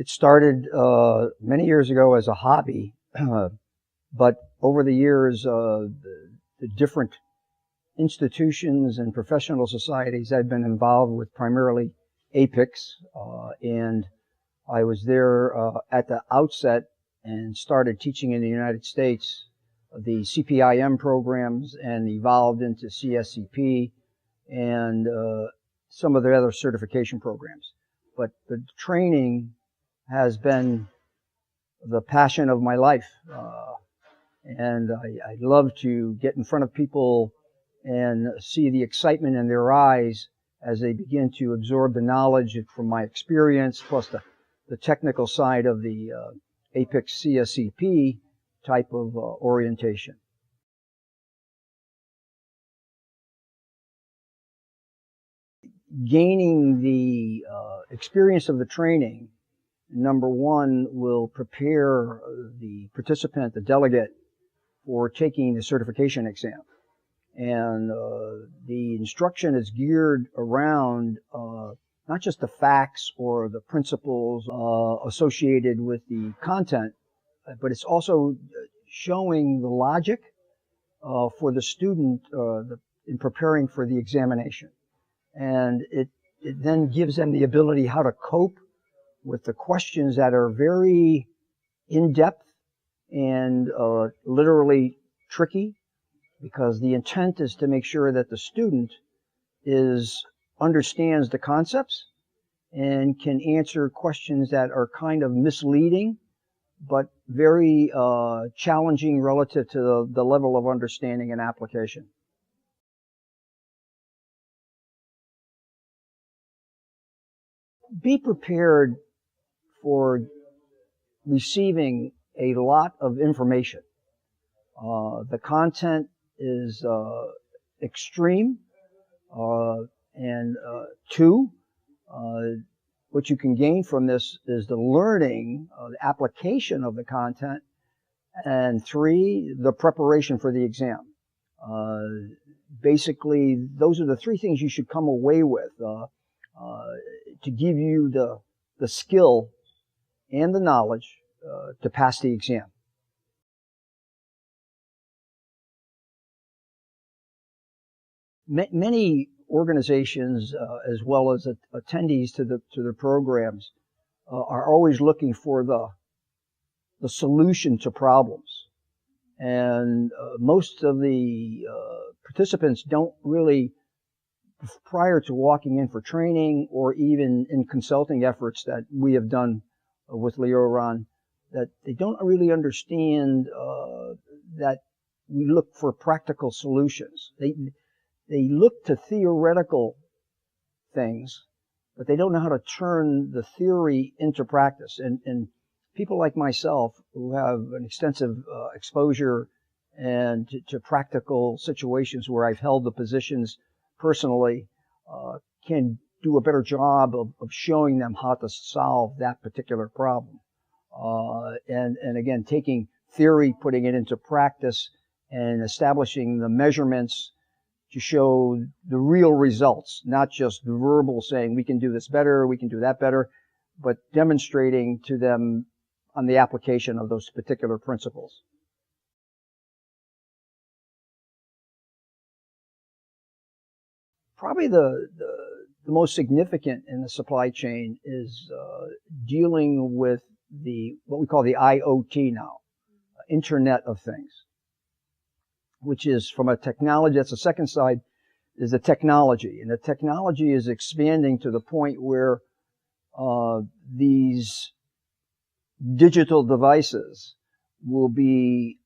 It started many years ago as a hobby, but over the years, the different institutions and professional societies I've been involved with, primarily APICS, and I was there at the outset and started teaching in the United States the CPIM programs and evolved into CSCP and some of the other certification programs. But the training has been the passion of my life, and I love to get in front of people and see the excitement in their eyes as they begin to absorb the knowledge from my experience, plus the technical side of the APICS CSCP type of orientation. Gaining the experience of the training, number one, will prepare the participant, the delegate, for taking the certification exam. And the instruction is geared around not just the facts or the principles associated with the content, but it's also showing the logic for the student in preparing for the examination. And it then gives them the ability how to cope with the questions that are very in-depth and literally tricky, because the intent is to make sure that the student understands the concepts and can answer questions that are kind of misleading, but very challenging relative to the level of understanding and application. Be prepared for receiving a lot of information. The content is extreme, and two, what you can gain from this is the learning, the application of the content, and three, the preparation for the exam. Basically, those are the three things you should come away with to give you the skill and the knowledge to pass the exam. Many organizations, as well as attendees to the programs, are always looking for the solution to problems, and most of the participants don't really, prior to walking in for training or even in consulting efforts that we have done with LEORON, that they don't really understand that we look for practical solutions. They look to theoretical things, but they don't know how to turn the theory into practice. And people like myself, who have an extensive exposure and to practical situations where I've held the positions personally, can do a better job of showing them how to solve that particular problem. And again, taking theory, putting it into practice, and establishing the measurements to show the real results, not just verbal saying we can do this better, we can do that better, but demonstrating to them on the application of those particular principles. Probably the most significant in the supply chain is dealing with what we call the IoT now, Internet of Things, which is from a technology, that's the second side, is the technology. And the technology is expanding to the point where these digital devices will be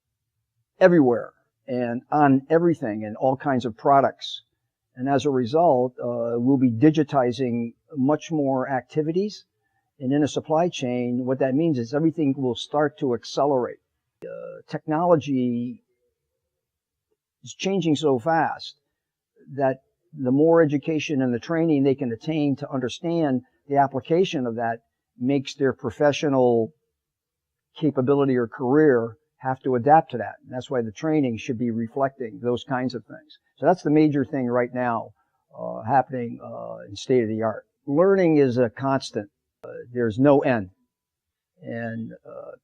everywhere and on everything and all kinds of products. And as a result, we'll be digitizing much more activities. And in a supply chain, what that means is everything will start to accelerate. Technology is changing so fast that the more education and the training they can attain to understand the application of that makes their professional capability or career have to adapt to that. And that's why the training should be reflecting those kinds of things. So that's the major thing right now happening in state of the art. Learning is a constant. There's no end. And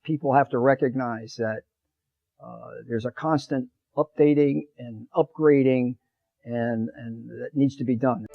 people have to recognize that there's a constant updating and upgrading and that needs to be done.